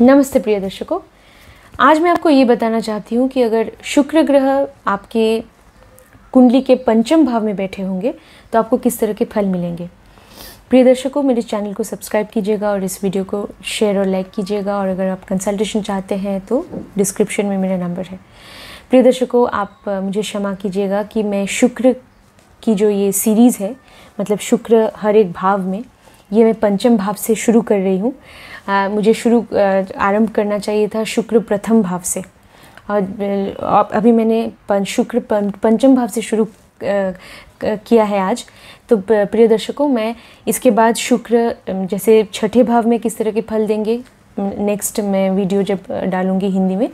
नमस्ते प्रिय दर्शकों, आज मैं आपको ये बताना चाहती हूँ कि अगर शुक्र ग्रह आपके कुंडली के पंचम भाव में बैठे होंगे तो आपको किस तरह के फल मिलेंगे। प्रिय दर्शकों, मेरे चैनल को सब्सक्राइब कीजिएगा और इस वीडियो को शेयर और लाइक कीजिएगा। और अगर आप कंसल्टेशन चाहते हैं तो डिस्क्रिप्शन में मेरा नंबर है। प्रिय दर्शकों, आप मुझे क्षमा कीजिएगा कि मैं शुक्र की जो ये सीरीज़ है, मतलब शुक्र हर एक भाव में, ये मैं पंचम भाव से शुरू कर रही हूँ। मुझे आरंभ करना चाहिए था शुक्र प्रथम भाव से, और अभी मैंने शुक्र पंचम भाव से शुरू किया है आज। तो प्रिय दर्शकों, मैं इसके बाद शुक्र जैसे छठे भाव में किस तरह के फल देंगे, नेक्स्ट मैं वीडियो जब डालूंगी हिंदी में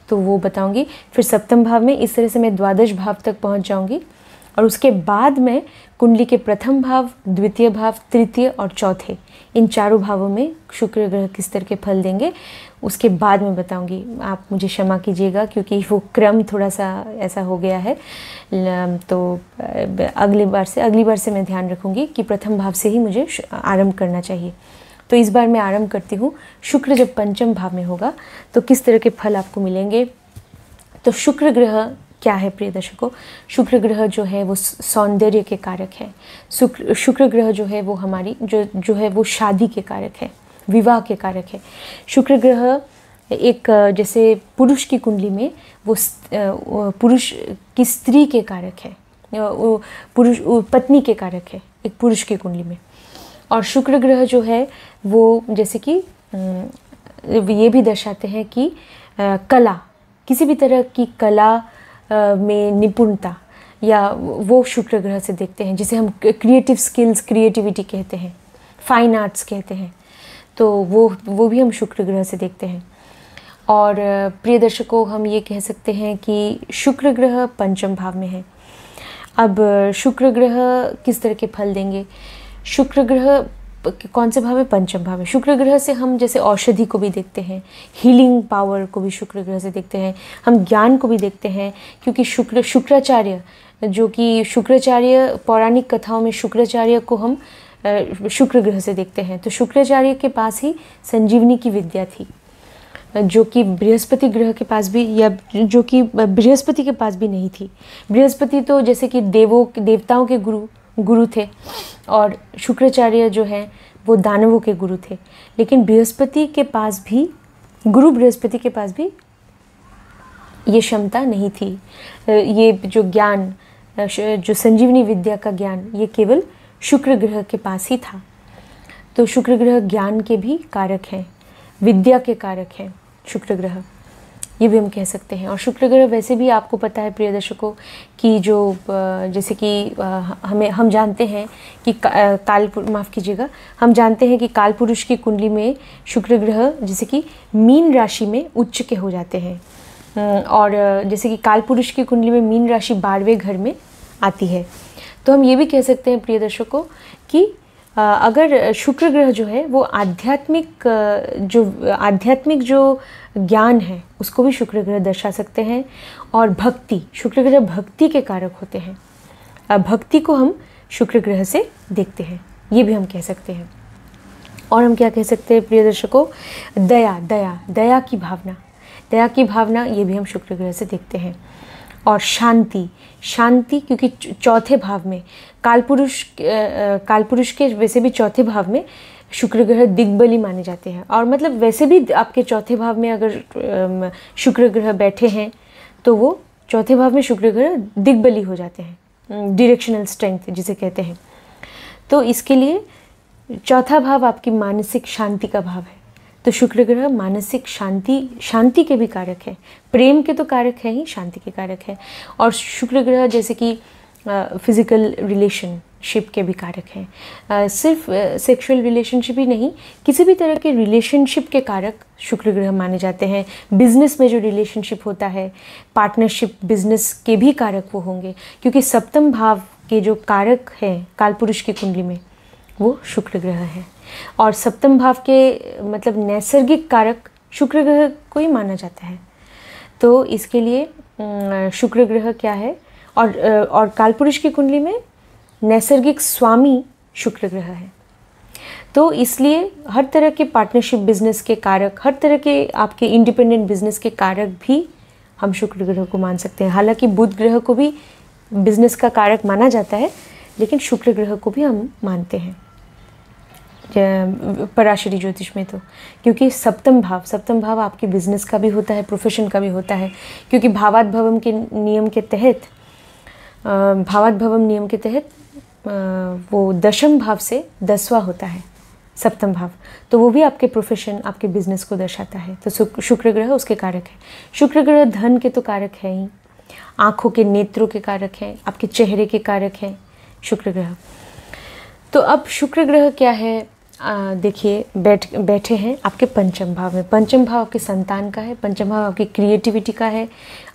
तो वो बताऊंगी। फिर सप्तम भाव में इस तरह से मैं द्वादश भाव तक पहुंच जाऊंगी, और उसके बाद मैं कुंडली के प्रथम भाव, द्वितीय भाव, तृतीय और चौथे, इन चारों भावों में शुक्र ग्रह किस तरह के फल देंगे उसके बाद मैं बताऊंगी। आप मुझे क्षमा कीजिएगा क्योंकि वो क्रम थोड़ा सा ऐसा हो गया है। तो अगली बार से मैं ध्यान रखूंगी कि प्रथम भाव से ही मुझे आरंभ करना चाहिए। तो इस बार मैं आरंभ करती हूँ। शुक्र जब पंचम भाव में होगा तो किस तरह के फल आपको मिलेंगे। तो शुक्र ग्रह क्या है प्रिय दर्शकों? शुक्र ग्रह जो है वो सौंदर्य के कारक है। शुक्र ग्रह जो है वो हमारी जो है वो शादी के कारक है, विवाह के कारक है। शुक्र ग्रह एक जैसे पुरुष की कुंडली में वो पुरुष की स्त्री के कारक है, पुरुष पत्नी के कारक है एक पुरुष की कुंडली में। और शुक्र ग्रह जो है वो जैसे कि ये भी दर्शाते हैं कि कला, किसी भी तरह की कला में निपुणता, या वो शुक्र ग्रह से देखते हैं, जिसे हम क्रिएटिव स्किल्स, क्रिएटिविटी कहते हैं, फाइन आर्ट्स कहते हैं। तो वो भी हम शुक्र ग्रह से देखते हैं। और प्रिय दर्शकों, हम ये कह सकते हैं कि शुक्र ग्रह पंचम भाव में है। अब शुक्र ग्रह किस तरह के फल देंगे? शुक्र ग्रह कौन से भाव में? पंचम भाव में। शुक्र ग्रह से हम जैसे औषधि को भी देखते हैं, हीलिंग पावर को भी शुक्र ग्रह से देखते हैं, हम ज्ञान को भी देखते हैं, क्योंकि शुक्राचार्य जो कि शुक्राचार्य पौराणिक कथाओं में शुक्राचार्य को हम शुक्र ग्रह से देखते हैं। तो शुक्राचार्य के पास ही संजीवनी की विद्या थी, जो कि बृहस्पति ग्रह के पास भी, या जो कि बृहस्पति के पास भी नहीं थी। बृहस्पति तो जैसे कि देवताओं के गुरु थे, और शुक्राचार्य जो है वो दानवों के गुरु थे। लेकिन बृहस्पति के पास भी, गुरु बृहस्पति के पास भी ये क्षमता नहीं थी। ये जो ज्ञान, जो संजीवनी विद्या का ज्ञान, ये केवल शुक्र ग्रह के पास ही था। तो शुक्र ग्रह ज्ञान के भी कारक हैं, विद्या के कारक हैं शुक्र ग्रह, ये भी हम कह सकते हैं। और शुक्र ग्रह वैसे भी आपको पता है प्रिय दर्शकों कि जो जैसे कि हम जानते हैं कि हम जानते हैं कि काल पुरुष की कुंडली में शुक्र ग्रह जैसे कि मीन राशि में उच्च के हो जाते हैं। और जैसे कि काल पुरुष की कुंडली में मीन राशि 12वें घर में आती है। तो हम ये भी कह सकते हैं प्रिय दर्शकों कि अगर शुक्र ग्रह जो है वो आध्यात्मिक जो ज्ञान है उसको भी शुक्र ग्रह दर्शा सकते हैं। और भक्ति, शुक्र ग्रह भक्ति के कारक होते हैं। भक्ति को हम शुक्र ग्रह से देखते हैं, ये भी हम कह सकते हैं। और हम क्या कह सकते हैं प्रिय दर्शकों? दया की भावना, ये भी हम शुक्र ग्रह से देखते हैं। और शांति, क्योंकि चौथे भाव में कालपुरुष के वैसे भी चौथे भाव में शुक्र ग्रह दिग्बली माने जाते हैं। और मतलब वैसे भी आपके चौथे भाव में अगर शुक्र ग्रह बैठे हैं तो वो चौथे भाव में शुक्र ग्रह दिग्बली हो जाते हैं, डायरेक्शनल स्ट्रेंथ जिसे कहते हैं। तो इसके लिए चौथा भाव आपकी मानसिक शांति का भाव है। तो शुक्र ग्रह मानसिक शांति के भी कारक है, प्रेम के तो कारक है ही, शांति के कारक है। और शुक्र ग्रह जैसे कि फिजिकल रिलेशनशिप के भी कारक हैं। सिर्फ सेक्सुअल रिलेशनशिप ही नहीं, किसी भी तरह के रिलेशनशिप के कारक शुक्र ग्रह माने जाते हैं। बिजनेस में जो रिलेशनशिप होता है, पार्टनरशिप, बिजनेस के भी कारक वो होंगे, क्योंकि सप्तम भाव के जो कारक हैं कालपुरुष की कुंडली में वो शुक्र ग्रह है। और सप्तम भाव के मतलब नैसर्गिक कारक शुक्र ग्रह को ही माना जाता है। तो इसके लिए शुक्र ग्रह क्या है? और कालपुरुष की कुंडली में नैसर्गिक स्वामी शुक्र ग्रह है। तो इसलिए हर तरह के पार्टनरशिप बिजनेस के कारक, हर तरह के आपके इंडिपेंडेंट बिजनेस के कारक भी हम शुक्र ग्रह को मान सकते हैं। हालांकि बुध ग्रह को भी बिजनेस का कारक माना जाता है, लेकिन शुक्र ग्रह को भी हम मानते हैं पराशरी ज्योतिष में। तो क्योंकि सप्तम भाव आपके बिजनेस का भी होता है, प्रोफेशन का भी होता है, क्योंकि भावात भवम नियम के तहत वो दशम भाव से 10वां होता है सप्तम भाव, तो वो भी आपके प्रोफेशन, आपके बिजनेस को दर्शाता है। तो शुक्र ग्रह उसके कारक है। शुक्र ग्रह धन के तो कारक है ही, आँखों के नेत्रों के कारक हैं, आपके चेहरे के कारक हैं शुक्र ग्रह। तो अब शुक्र ग्रह क्या है, देखिए बैठे हैं आपके पंचम भाव में। पंचम भाव आपके संतान का है, पंचम भाव आपकी क्रिएटिविटी का है,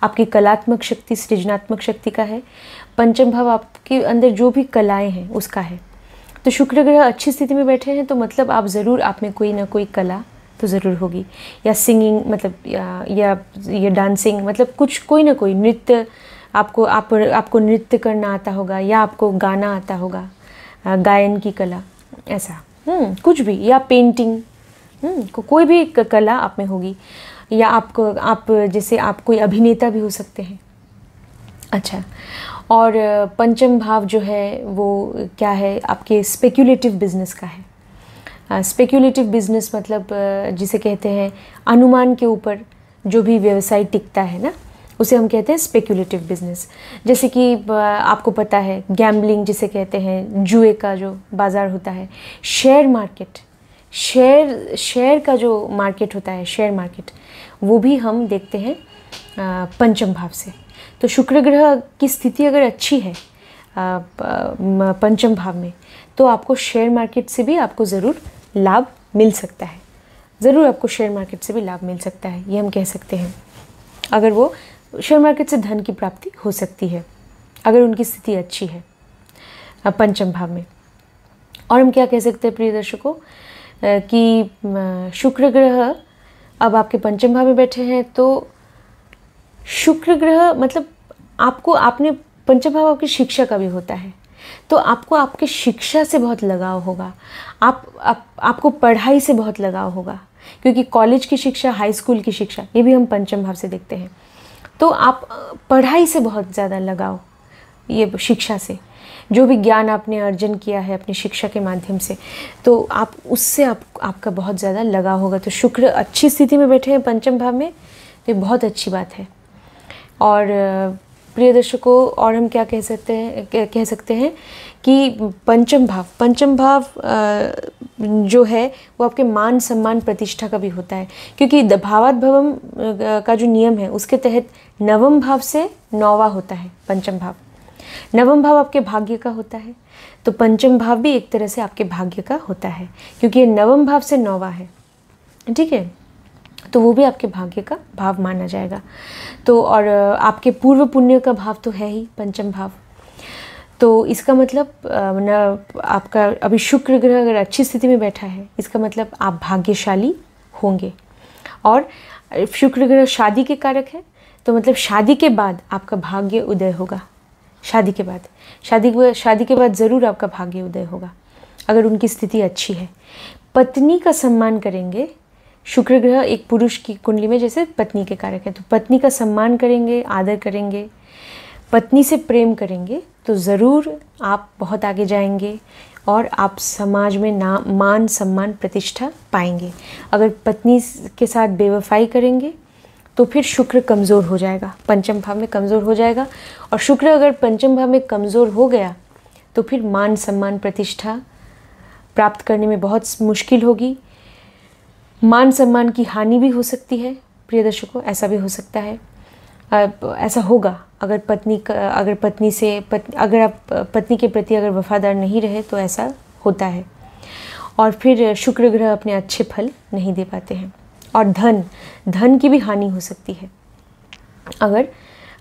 आपकी कलात्मक शक्ति, सृजनात्मक शक्ति का है। पंचम भाव आपके अंदर जो भी कलाएं हैं उसका है। तो शुक्र ग्रह अच्छी स्थिति में बैठे हैं तो मतलब आप ज़रूर, आप में कोई ना कोई कला तो ज़रूर होगी, या सिंगिंग मतलब या डांसिंग, मतलब कुछ कोई ना कोई नृत्य, आपको नृत्य करना आता होगा, या आपको गाना आता होगा, गायन की कला, ऐसा कुछ भी, या पेंटिंग, कोई भी कला आप में होगी, या आप जैसे आप कोई अभिनेता भी हो सकते हैं। अच्छा, और पंचम भाव जो है वो क्या है, आपके स्पेक्युलेटिव बिजनेस का है। स्पेक्युलेटिव बिजनेस मतलब जिसे कहते हैं अनुमान के ऊपर जो भी व्यवसाय टिकता है ना, उसे हम कहते हैं स्पेक्युलेटिव बिजनेस। जैसे कि आपको पता है गैम्बलिंग जिसे कहते हैं, जुए का जो बाज़ार होता है, शेयर मार्केट, शेयर का जो मार्केट होता है, शेयर मार्केट, वो भी हम देखते हैं पंचम भाव से। तो शुक्र ग्रह की स्थिति अगर अच्छी है पंचम भाव में, तो आपको शेयर मार्केट से भी आपको ज़रूर लाभ मिल सकता है, ज़रूर आपको शेयर मार्केट से भी लाभ मिल सकता है, ये हम कह सकते हैं। अगर वो शेयर मार्केट से धन की प्राप्ति हो सकती है अगर उनकी स्थिति अच्छी है पंचम भाव में। और हम क्या कह सकते हैं प्रिय दर्शकों कि शुक्र ग्रह अब आपके पंचम भाव में बैठे हैं, तो शुक्र ग्रह मतलब आपने पंचम भाव आपकी शिक्षा का भी होता है, तो आपको आपके शिक्षा से बहुत लगाव होगा, आपको पढ़ाई से बहुत लगाव होगा, क्योंकि कॉलेज की शिक्षा, हाई स्कूल की शिक्षा, ये भी हम पंचम भाव से देखते हैं। तो आप पढ़ाई से बहुत ज़्यादा लगाव, ये शिक्षा से जो भी ज्ञान आपने अर्जन किया है अपनी शिक्षा के माध्यम से, तो आप उससे आपका बहुत ज़्यादा लगाव होगा। तो शुक्र अच्छी स्थिति में बैठे हैं पंचम भाव में, तो ये बहुत अच्छी बात है। और प्रिय दर्शकों, और हम क्या कह सकते हैं कि पंचम भाव जो है वो आपके मान सम्मान प्रतिष्ठा का भी होता है, क्योंकि भावात भवम का जो नियम है उसके तहत नवम भाव से 9वां होता है पंचम भाव। नवम भाव आपके भाग्य का होता है, तो पंचम भाव भी एक तरह से आपके भाग्य का होता है, क्योंकि ये नवम भाव से 9वां है, ठीक है, तो वो भी आपके भाग्य का भाव माना जाएगा। तो और आपके पूर्व पुण्य का भाव तो है ही पंचम भाव, तो इसका मतलब आपका अभी शुक्र ग्रह अगर अच्छी स्थिति में बैठा है, इसका मतलब आप भाग्यशाली होंगे। और शुक्र ग्रह शादी के कारक है, तो मतलब शादी के बाद आपका भाग्य उदय होगा। शादी के बाद ज़रूर आपका भाग्य उदय होगा अगर उनकी स्थिति अच्छी है। पत्नी का सम्मान करेंगे, शुक्र ग्रह एक पुरुष की कुंडली में जैसे पत्नी के कारक है, तो पत्नी का सम्मान करेंगे, आदर करेंगे, पत्नी से प्रेम करेंगे, तो ज़रूर आप बहुत आगे जाएंगे और आप समाज में मान सम्मान प्रतिष्ठा पाएंगे। अगर पत्नी के साथ बेवफाई करेंगे तो फिर शुक्र कमज़ोर हो जाएगा, पंचम भाव में कमज़ोर हो जाएगा। और शुक्र अगर पंचम भाव में कमज़ोर हो गया तो फिर मान सम्मान प्रतिष्ठा प्राप्त करने में बहुत मुश्किल होगी, मान सम्मान की हानि भी हो सकती है। प्रिय दर्शकों, ऐसा भी हो सकता है, ऐसा होगा अगर आप पत्नी के प्रति अगर वफादार नहीं रहे तो ऐसा होता है। और फिर शुक्र ग्रह अपने अच्छे फल नहीं दे पाते हैं। और धन की भी हानि हो सकती है अगर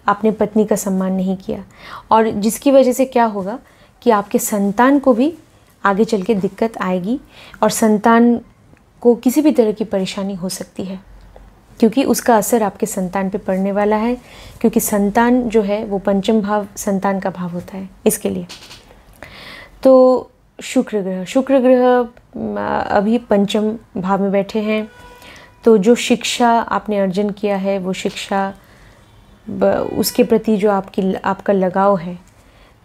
आपने पत्नी का सम्मान नहीं किया, और जिसकी वजह से क्या होगा कि आपके संतान को भी आगे चल के दिक्कत आएगी और संतान को किसी भी तरह की परेशानी हो सकती है, क्योंकि उसका असर आपके संतान पे पड़ने वाला है, क्योंकि संतान जो है वो पंचम भाव संतान का भाव होता है इसके लिए। तो शुक्र ग्रह अभी पंचम भाव में बैठे हैं, तो जो शिक्षा आपने अर्जन किया है वो शिक्षा उसके प्रति जो आपका लगाव है,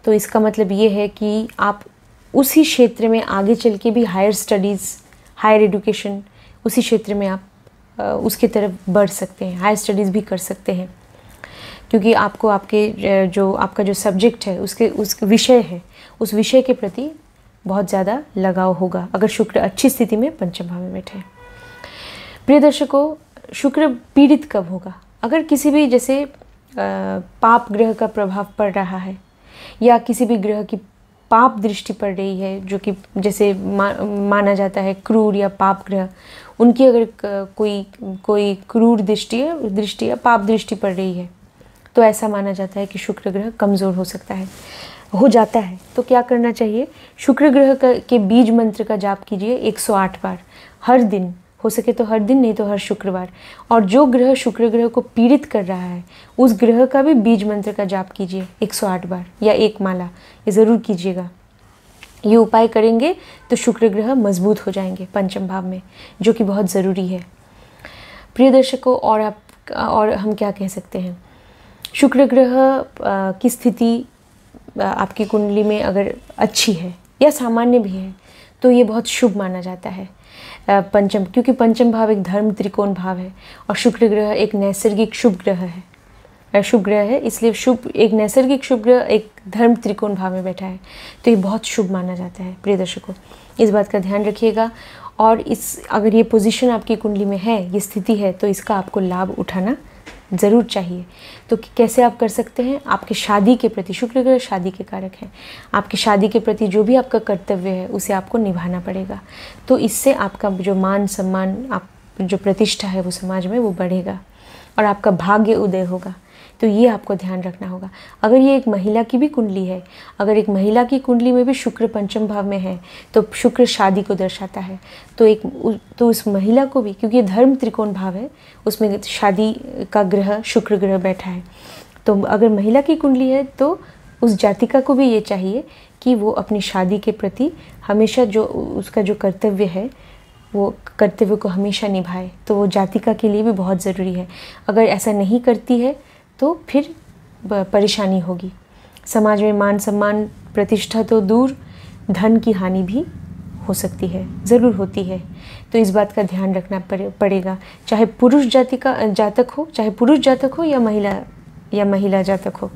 तो इसका मतलब ये है कि आप उसी क्षेत्र में आगे चल के भी हायर स्टडीज़, हायर एजुकेशन, उसी क्षेत्र में आप उसके तरफ बढ़ सकते हैं, हायर स्टडीज़ भी कर सकते हैं, क्योंकि आपको आपका जो सब्जेक्ट है उस विषय है, उस विषय के प्रति बहुत ज़्यादा लगाव होगा अगर शुक्र अच्छी स्थिति में पंचम भाव में बैठे हैं। प्रिय दर्शकों, शुक्र पीड़ित कब होगा? अगर किसी भी जैसे पाप ग्रह का प्रभाव पड़ रहा है या किसी भी ग्रह की पाप दृष्टि पड़ रही है, जो कि जैसे माना जाता है क्रूर या पाप ग्रह, उनकी अगर कोई क्रूर दृष्टि या पाप दृष्टि पड़ रही है, तो ऐसा माना जाता है कि शुक्र ग्रह कमज़ोर हो जाता है। तो क्या करना चाहिए? शुक्र ग्रह के बीज मंत्र का जाप कीजिए 108 बार हर दिन, हो सके तो हर दिन, नहीं तो हर शुक्रवार। और जो ग्रह शुक्र ग्रह को पीड़ित कर रहा है उस ग्रह का भी बीज मंत्र का जाप कीजिए 108 बार या एक माला, ये ज़रूर कीजिएगा। ये उपाय करेंगे तो शुक्र ग्रह मजबूत हो जाएंगे पंचम भाव में, जो कि बहुत ज़रूरी है। प्रिय दर्शकों, और हम क्या कह सकते हैं, शुक्र ग्रह की स्थिति आपकी कुंडली में अगर अच्छी है या सामान्य भी है तो ये बहुत शुभ माना जाता है पंचम, क्योंकि पंचम भाव एक धर्म त्रिकोण भाव है और शुक्र ग्रह एक नैसर्गिक शुभ ग्रह है, इसलिए शुभ, एक नैसर्गिक शुभ ग्रह एक धर्म त्रिकोण भाव में बैठा है, तो ये बहुत शुभ माना जाता है। प्रिय दर्शकों, इस बात का ध्यान रखिएगा। और अगर ये पोजीशन आपकी कुंडली में है, ये स्थिति है, तो इसका आपको लाभ उठाना ज़रूर चाहिए। तो कैसे आप कर सकते हैं? आपके शादी के प्रति, शुक्र ग्रह शादी के कारक हैं, आपकी शादी के प्रति जो भी आपका कर्तव्य है उसे आपको निभाना पड़ेगा। तो इससे आपका जो मान सम्मान, आप जो प्रतिष्ठा है वो समाज में वो बढ़ेगा और आपका भाग्य उदय होगा। तो ये आपको ध्यान रखना होगा। अगर ये एक महिला की भी कुंडली है, अगर एक महिला की कुंडली में भी शुक्र पंचम भाव में है, तो शुक्र शादी को दर्शाता है, तो उस महिला को भी, क्योंकि ये धर्म त्रिकोण भाव है, उसमें शादी का ग्रह शुक्र ग्रह बैठा है, तो अगर महिला की कुंडली है तो उस जातिका को भी ये चाहिए कि वो अपनी शादी के प्रति हमेशा जो उसका जो कर्तव्य है वो कर्तव्य को हमेशा निभाए। तो वो जातिका के लिए भी बहुत ज़रूरी है। अगर ऐसा नहीं करती है तो फिर परेशानी होगी, समाज में मान सम्मान प्रतिष्ठा तो दूर, धन की हानि भी हो सकती है, ज़रूर होती है। तो इस बात का ध्यान रखना पड़ेगा, चाहे पुरुष जातक हो, चाहे पुरुष जातक हो या महिला जातक हो।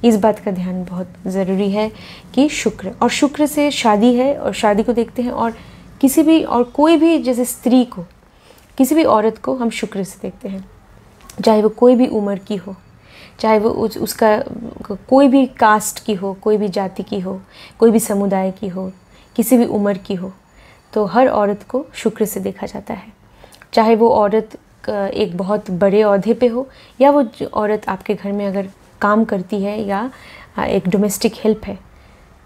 इस बात का ध्यान बहुत ज़रूरी है कि शुक्र से शादी है और शादी को देखते हैं, और किसी भी और कोई भी, जैसे स्त्री को, किसी भी औरत को हम शुक्र से देखते हैं, चाहे वो कोई भी उम्र की हो, चाहे वो उसका कोई भी कास्ट की हो, कोई भी जाति की हो, कोई भी समुदाय की हो, किसी भी उम्र की हो, तो हर औरत को शुक्र से देखा जाता है। चाहे वो औरत एक बहुत बड़े ओहदे पे हो या वो औरत आपके घर में अगर काम करती है या एक डोमेस्टिक हेल्प है,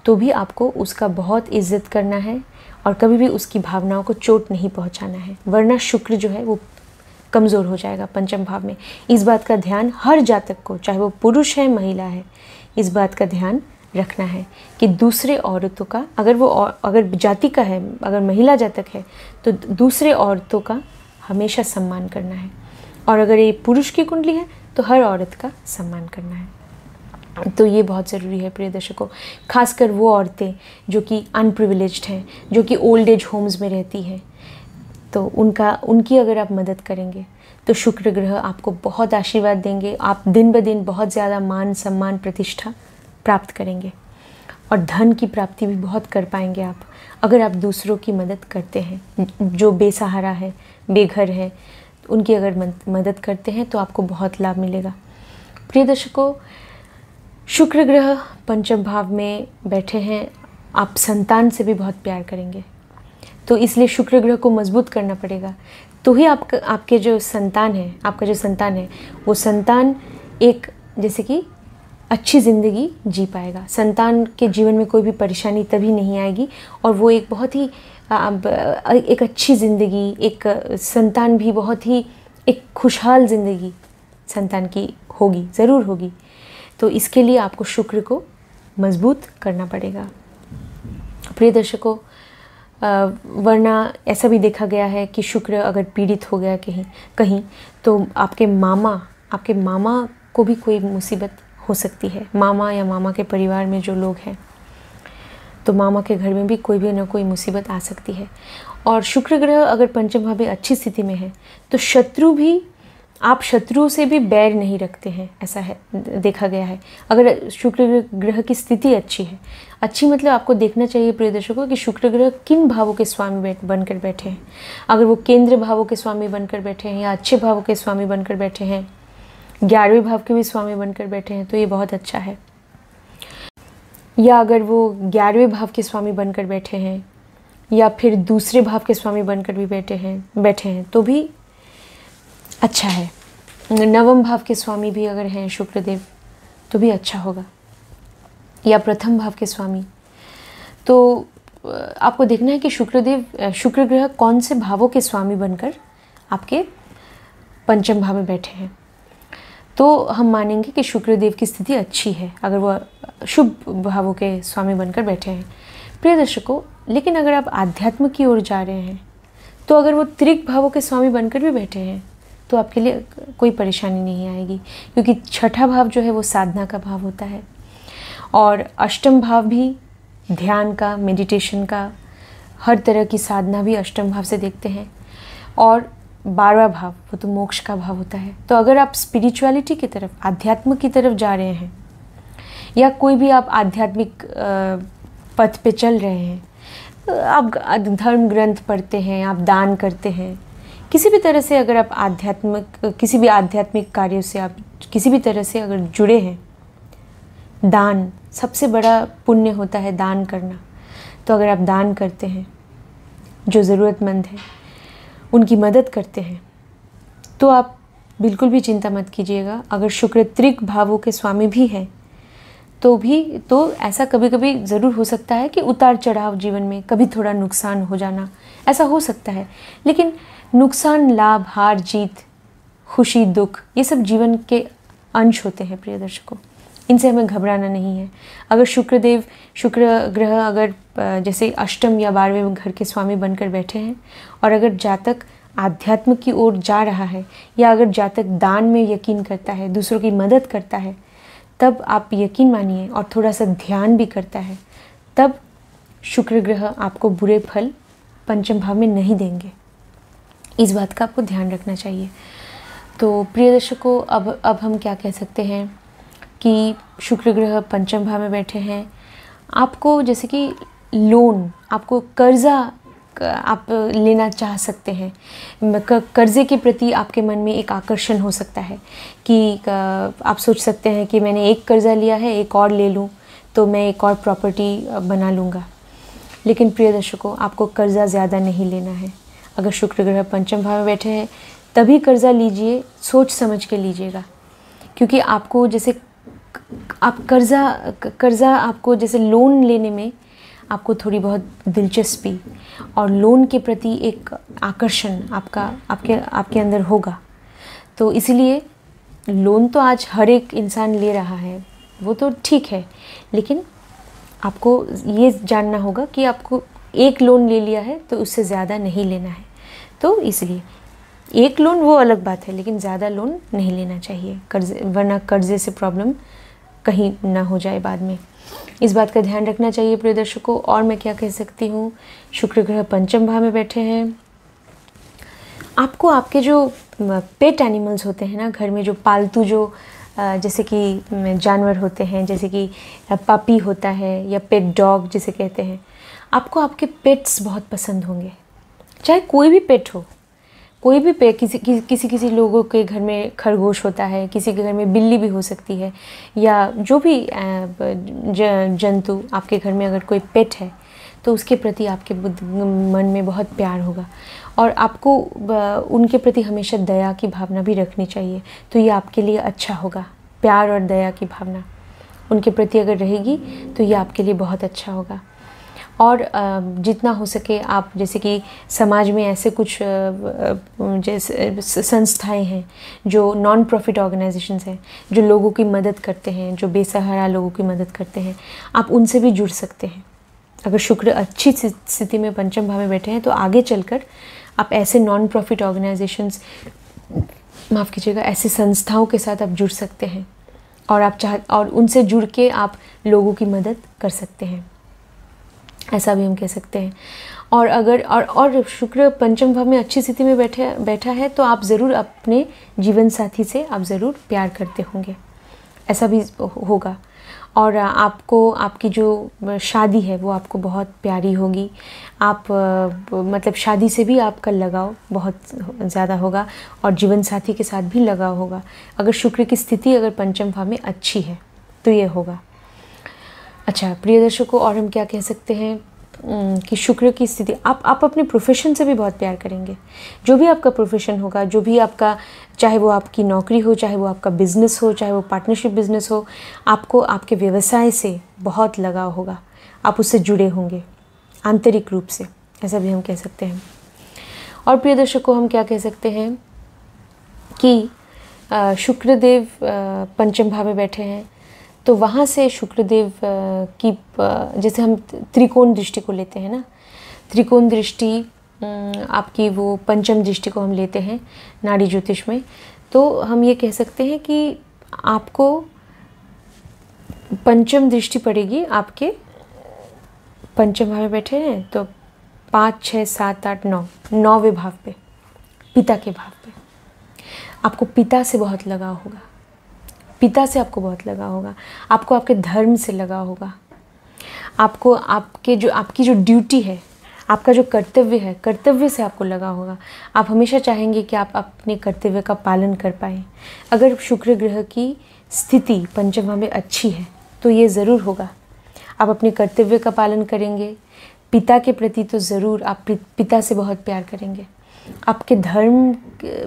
तो भी आपको उसका बहुत इज्जत करना है और कभी भी उसकी भावनाओं को चोट नहीं पहुंचाना है, वरना शुक्र जो है वो कमज़ोर हो जाएगा पंचम भाव में। इस बात का ध्यान हर जातक को, चाहे वो पुरुष है महिला है, इस बात का ध्यान रखना है कि दूसरे औरतों का, अगर जाति का है, अगर महिला जातक है, तो दूसरे औरतों का हमेशा सम्मान करना है, और अगर ये पुरुष की कुंडली है तो हर औरत का सम्मान करना है। तो ये बहुत ज़रूरी है प्रिय दर्शकों, खासकर वो औरतें जो कि अनप्रिविलेज्ड हैं, जो कि ओल्ड एज होम्स में रहती हैं, तो उनकी अगर आप मदद करेंगे तो शुक्र ग्रह आपको बहुत आशीर्वाद देंगे। आप दिन ब दिन बहुत ज़्यादा मान सम्मान प्रतिष्ठा प्राप्त करेंगे और धन की प्राप्ति भी बहुत कर पाएंगे आप, अगर आप दूसरों की मदद करते हैं। जो बेसहारा है, बेघर है, उनकी अगर मदद करते हैं तो आपको बहुत लाभ मिलेगा। प्रिय दर्शकों, शुक्र ग्रह पंचम भाव में बैठे हैं, आप संतान से भी बहुत प्यार करेंगे, तो इसलिए शुक्र ग्रह को मजबूत करना पड़ेगा। तो ही आपके जो संतान है, आपका जो संतान है, वो संतान एक जैसे कि अच्छी ज़िंदगी जी पाएगा। संतान के जीवन में कोई भी परेशानी तभी नहीं आएगी और वो एक बहुत ही एक अच्छी ज़िंदगी, एक संतान भी बहुत ही एक खुशहाल ज़िंदगी संतान की होगी, ज़रूर होगी। तो इसके लिए आपको शुक्र को मजबूत करना पड़ेगा। प्रिय दर्शकों, वरना ऐसा भी देखा गया है कि शुक्र अगर पीड़ित हो गया कहीं तो आपके मामा को भी कोई मुसीबत हो सकती है। मामा या मामा के परिवार में जो लोग हैं, तो मामा के घर में भी कोई भी ना कोई मुसीबत आ सकती है। और शुक्र ग्रह अगर पंचम भाव में अच्छी स्थिति में है तो आप शत्रुओं से भी बैर नहीं रखते हैं, ऐसा है देखा गया है। अगर शुक्र ग्रह की स्थिति अच्छी है, अच्छी मतलब आपको देखना चाहिए प्रिय दर्शकों कि शुक्र ग्रह किन भावों के स्वामी बनकर बैठे हैं। अगर वो केंद्र भावों के स्वामी बनकर बैठे हैं या अच्छे भावों के स्वामी बनकर बैठे हैं, 11वें भाव के भी स्वामी बनकर बैठे हैं, तो ये बहुत अच्छा है। या अगर वो 11वें भाव के स्वामी बनकर बैठे हैं या फिर दूसरे भाव के स्वामी बनकर भी बैठे हैं तो भी अच्छा है। 9वें भाव के स्वामी भी अगर हैं शुक्रदेव तो भी अच्छा होगा, या प्रथम भाव के स्वामी। तो आपको देखना है कि शुक्र ग्रह कौन से भावों के स्वामी बनकर आपके पंचम भाव में बैठे हैं, तो हम मानेंगे कि शुक्रदेव की स्थिति अच्छी है अगर वह शुभ भावों के स्वामी बनकर बैठे हैं। प्रिय दर्शकों, लेकिन अगर आप आध्यात्म की ओर जा रहे हैं तो अगर वो त्रिक भावों के स्वामी बनकर भी बैठे हैं तो आपके लिए कोई परेशानी नहीं आएगी, क्योंकि छठा भाव जो है वो साधना का भाव होता है और अष्टम भाव भी ध्यान का, मेडिटेशन का, हर तरह की साधना भी अष्टम भाव से देखते हैं। और 12वां भाव वो तो मोक्ष का भाव होता है। तो अगर आप स्पिरिचुअलिटी की तरफ, आध्यात्म की तरफ जा रहे हैं या कोई भी आप आध्यात्मिक पथ पे चल रहे हैं, आप धर्म ग्रंथ पढ़ते हैं, आप दान करते हैं, किसी भी तरह से अगर आप किसी भी आध्यात्मिक कार्यों से आप किसी भी तरह से अगर जुड़े हैं, दान सबसे बड़ा पुण्य होता है, दान करना। तो अगर आप दान करते हैं, जो ज़रूरतमंद है उनकी मदद करते हैं, तो आप बिल्कुल भी चिंता मत कीजिएगा। अगर शुक्र त्रिक भावों के स्वामी भी हैं तो ऐसा कभी कभी ज़रूर हो सकता है कि उतार चढ़ाव जीवन में, कभी थोड़ा नुकसान हो जाना, ऐसा हो सकता है। लेकिन नुकसान, लाभ, हार जीत, खुशी, दुख, ये सब जीवन के अंश होते हैं प्रिय दर्शकों, इनसे हमें घबराना नहीं है। अगर शुक्र ग्रह अगर जैसे अष्टम या 12वें घर के स्वामी बनकर बैठे हैं और अगर जातक आध्यात्म की ओर जा रहा है या अगर जातक दान में यकीन करता है, दूसरों की मदद करता है, तब आप यकीन मानिए, और थोड़ा सा ध्यान भी करता है, तब शुक्र ग्रह आपको बुरे फल पंचम भाव में नहीं देंगे। इस बात का आपको ध्यान रखना चाहिए। तो प्रिय दर्शकों, अब हम क्या कह सकते हैं कि शुक्र ग्रह पंचम भाव में बैठे हैं, आपको जैसे कि लोन, आपको कर्जा आप लेना चाह सकते हैं, कर्ज़े के प्रति आपके मन में एक आकर्षण हो सकता है कि आप सोच सकते हैं कि मैंने एक कर्ज़ा लिया है, एक और ले लूँ तो मैं एक और प्रॉपर्टी बना लूँगा। लेकिन प्रिय दर्शकों, आपको कर्ज़ा ज़्यादा नहीं लेना है। अगर शुक्र ग्रह पंचम भाव में बैठे हैं तभी कर्ज़ा लीजिए, सोच समझ के लीजिएगा, क्योंकि आपको जैसे आप कर्ज़ा आपको जैसे लोन लेने में आपको थोड़ी बहुत दिलचस्पी और लोन के प्रति एक आकर्षण आपके अंदर होगा। तो इसीलिए लोन तो आज हर एक इंसान ले रहा है, वो तो ठीक है, लेकिन आपको ये जानना होगा कि आपको एक लोन ले लिया है तो उससे ज़्यादा नहीं लेना है। तो इसलिए एक लोन वो अलग बात है, लेकिन ज़्यादा लोन नहीं लेना चाहिए, वरना कर्ज़े से प्रॉब्लम कहीं ना हो जाए बाद में। इस बात का ध्यान रखना चाहिए प्रिय दर्शकों। और मैं क्या कह सकती हूँ, शुक्र ग्रह पंचम भाव में बैठे हैं, आपको आपके जो पेट एनिमल्स होते हैं ना, घर में जो पालतू जो जैसे कि जानवर होते हैं, जैसे कि पपी होता है या पेट डॉग जिसे कहते हैं, आपको आपके पेट्स बहुत पसंद होंगे। चाहे कोई भी पेट हो, कोई भी पेट, किसी लोगों के घर में खरगोश होता है, किसी के घर में बिल्ली भी हो सकती है, या जो भी जंतु आपके घर में अगर कोई पेट है तो उसके प्रति आपके मन में बहुत प्यार होगा और आपको उनके प्रति हमेशा दया की भावना भी रखनी चाहिए। तो ये आपके लिए अच्छा होगा। प्यार और दया की भावना उनके प्रति अगर रहेगी तो ये आपके लिए बहुत अच्छा होगा। और जितना हो सके आप, जैसे कि समाज में ऐसे कुछ जैसे संस्थाएं हैं जो नॉन प्रॉफिट ऑर्गेनाइजेशंस हैं, जो लोगों की मदद करते हैं, जो बेसहारा लोगों की मदद करते हैं, आप उनसे भी जुड़ सकते हैं। अगर शुक्र अच्छी स्थिति में पंचम भाव में बैठे हैं तो आगे चलकर आप ऐसे नॉन प्रॉफिट ऑर्गेनाइजेशंस, माफ़ कीजिएगा, ऐसी संस्थाओं के साथ आप जुड़ सकते हैं और उनसे जुड़ के आप लोगों की मदद कर सकते हैं, ऐसा भी हम कह सकते हैं। और अगर और शुक्र पंचम भाव में अच्छी स्थिति में बैठा है तो आप ज़रूर अपने जीवन साथी से आप ज़रूर प्यार करते होंगे, ऐसा भी होगा। और आपको आपकी जो शादी है वो आपको बहुत प्यारी होगी। आप मतलब शादी से भी आपका लगाव बहुत ज़्यादा होगा और जीवन साथी के साथ भी लगाव होगा। अगर शुक्र की स्थिति अगर पंचम भाव में अच्छी है तो ये होगा। अच्छा प्रिय दर्शकों, और हम क्या कह सकते हैं कि शुक्र की स्थिति आप अपने प्रोफेशन से भी बहुत प्यार करेंगे। जो भी आपका प्रोफेशन होगा, जो भी आपका, चाहे वो आपकी नौकरी हो, चाहे वो आपका बिजनेस हो, चाहे वो पार्टनरशिप बिजनेस हो, आपको आपके व्यवसाय से बहुत लगाव होगा, आप उससे जुड़े होंगे आंतरिक रूप से, ऐसा भी हम कह सकते हैं। और प्रिय दर्शकों, हम क्या कह सकते हैं कि शुक्रदेव पंचम भाव में बैठे हैं तो वहाँ से शुक्रदेव की, जैसे हम त्रिकोण दृष्टि को लेते हैं ना, त्रिकोण दृष्टि आपकी वो पंचम दृष्टि को हम लेते हैं नाड़ी ज्योतिष में, तो हम ये कह सकते हैं कि आपको पंचम दृष्टि पड़ेगी आपके पंचम भाव में बैठे हैं तो 5, 6, 7, 8, 9 9वें भाव पे, पिता के भाव पे आपको पिता से बहुत लगाव होगा। पिता से आपको बहुत लगाव होगा, आपको आपके धर्म से लगाव होगा, आपको आपकी जो ड्यूटी है, आपका जो कर्तव्य है, कर्तव्य से आपको लगा होगा। आप हमेशा चाहेंगे कि आप अपने कर्तव्य का पालन कर पाएँ। अगर शुक्र ग्रह की स्थिति पंचम भाव में अच्छी है तो ये ज़रूर होगा। आप अपने कर्तव्य का पालन करेंगे, पिता के प्रति तो ज़रूर आप पिता से बहुत प्यार करेंगे, आपके धर्म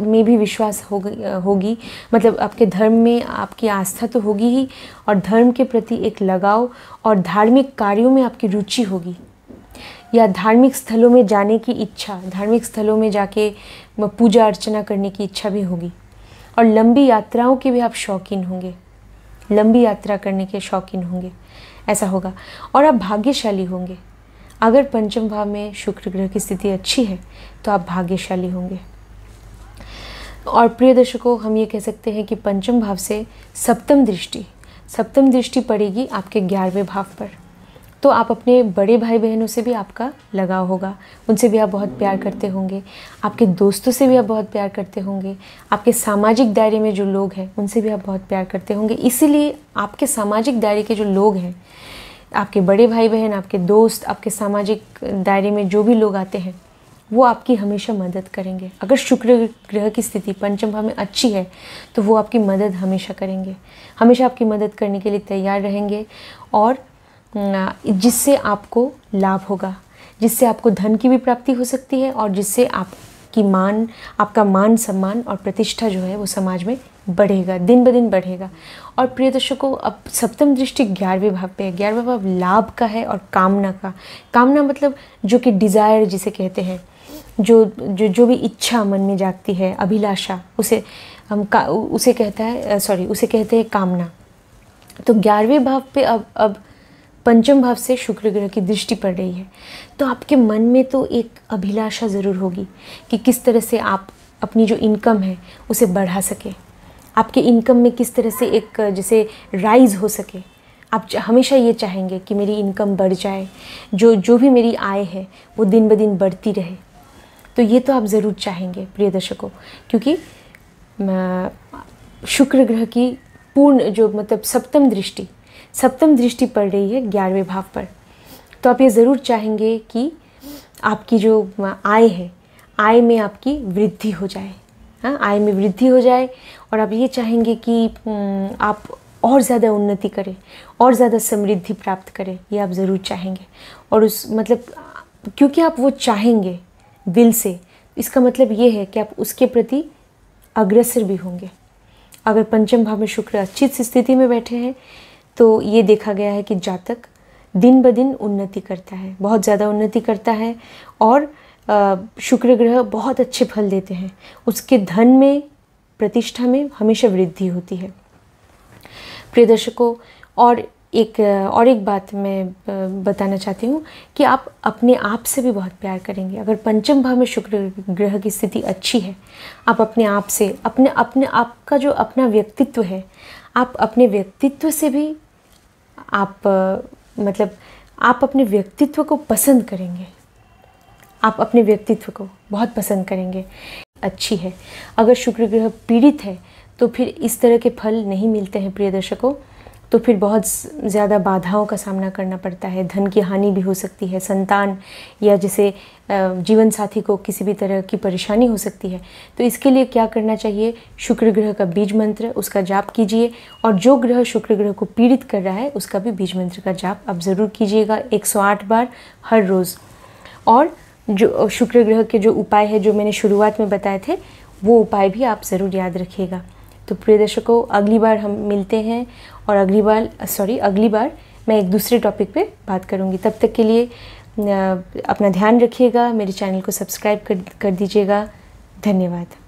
में भी विश्वास होगी, मतलब आपके धर्म में आपकी आस्था तो होगी ही, और धर्म के प्रति एक लगाव और धार्मिक कार्यों में आपकी रुचि होगी, या धार्मिक स्थलों में जाने की इच्छा, धार्मिक स्थलों में जाके पूजा अर्चना करने की इच्छा भी होगी, और लंबी यात्राओं के भी आप शौकीन होंगे, लंबी यात्रा करने के शौकीन होंगे, ऐसा होगा। और आप भाग्यशाली होंगे। अगर पंचम भाव में शुक्र ग्रह की स्थिति अच्छी है तो आप भाग्यशाली होंगे। और प्रिय दर्शकों, हम ये कह सकते हैं कि पंचम भाव से सप्तम दृष्टि पड़ेगी आपके 11वें भाव पर, तो आप अपने बड़े भाई बहनों से भी आपका लगाव होगा, उनसे भी आप बहुत प्यार करते होंगे, आपके दोस्तों से भी आप बहुत प्यार करते होंगे, आपके सामाजिक दायरे में जो लोग हैं उनसे भी आप बहुत प्यार करते होंगे। इसीलिए आपके सामाजिक दायरे के जो लोग हैं, आपके बड़े भाई बहन, आपके दोस्त, आपके सामाजिक दायरे में जो भी लोग आते हैं वो आपकी हमेशा मदद करेंगे। अगर शुक्र ग्रह की स्थिति पंचम भाव में अच्छी है तो वो आपकी मदद हमेशा करेंगे, हमेशा आपकी मदद करने के लिए तैयार रहेंगे, और जिससे आपको लाभ होगा, जिससे आपको धन की भी प्राप्ति हो सकती है, और जिससे आपका मान सम्मान और प्रतिष्ठा जो है वो समाज में बढ़ेगा, दिन ब दिन बढ़ेगा। और प्रिय दर्शकों, अब सप्तम दृष्टि 11वें भाव पे है। 11वां भाव लाभ का है और कामना का। कामना मतलब जो कि डिज़ायर जिसे कहते हैं, जो भी इच्छा मन में जागती है, अभिलाषा, उसे कहते हैं कामना। तो 11वें भाव पे अब पंचम भाव से शुक्र ग्रह की दृष्टि पड़ रही है, तो आपके मन में तो एक अभिलाषा ज़रूर होगी कि किस तरह से आप अपनी जो इनकम है उसे बढ़ा सके, आपके इनकम में किस तरह से एक जैसे राइज हो सके। आप हमेशा ये चाहेंगे कि मेरी इनकम बढ़ जाए, जो भी मेरी आय है वो दिन ब दिन बढ़ती रहे। तो ये तो आप ज़रूर चाहेंगे प्रिय दर्शकों, क्योंकि शुक्र ग्रह की पूर्ण जो मतलब सप्तम दृष्टि पड़ रही है 11वें भाव पर, तो आप ये ज़रूर चाहेंगे कि आपकी जो आय है, आय में आपकी वृद्धि हो जाए। हाँ, आय में वृद्धि हो जाए, और आप ये चाहेंगे कि आप और ज़्यादा उन्नति करें, और ज़्यादा समृद्धि प्राप्त करें, ये आप ज़रूर चाहेंगे। और उस मतलब क्योंकि आप वो चाहेंगे दिल से, इसका मतलब ये है कि आप उसके प्रति अग्रसर भी होंगे। अगर पंचम भाव में शुक्र अच्छी स्थिति में बैठे हैं तो ये देखा गया है कि जातक दिन ब दिन उन्नति करता है, बहुत ज़्यादा उन्नति करता है, और शुक्र ग्रह बहुत अच्छे फल देते हैं। उसके धन में, प्रतिष्ठा में हमेशा वृद्धि होती है प्रिय दर्शकों। और एक बात मैं बताना चाहती हूँ कि आप अपने आप से भी बहुत प्यार करेंगे। अगर पंचम भाव में शुक्र ग्रह की स्थिति अच्छी है, आप अपने आप से अपने आपका जो अपना व्यक्तित्व है, आप अपने व्यक्तित्व से भी आप मतलब आप अपने व्यक्तित्व को पसंद करेंगे। आप अपने व्यक्तित्व को बहुत पसंद करेंगे। अच्छी है। अगर शुक्र ग्रह पीड़ित है तो फिर इस तरह के फल नहीं मिलते हैं प्रिय दर्शकों। तो फिर बहुत ज़्यादा बाधाओं का सामना करना पड़ता है, धन की हानि भी हो सकती है, संतान या जैसे जीवन साथी को किसी भी तरह की परेशानी हो सकती है। तो इसके लिए क्या करना चाहिए, शुक्र ग्रह का बीज मंत्र उसका जाप कीजिए, और जो ग्रह शुक्र ग्रह को पीड़ित कर रहा है उसका भी बीज मंत्र का जाप आप ज़रूर कीजिएगा 108 बार हर रोज़। और जो शुक्र ग्रह के जो उपाय है जो मैंने शुरुआत में बताए थे, वो उपाय भी आप ज़रूर याद रखिएगा। तो प्रिय दर्शकों, अगली बार हम मिलते हैं, और अगली बार मैं एक दूसरे टॉपिक पे बात करूँगी। तब तक के लिए अपना ध्यान रखिएगा, मेरे चैनल को सब्सक्राइब कर दीजिएगा। धन्यवाद।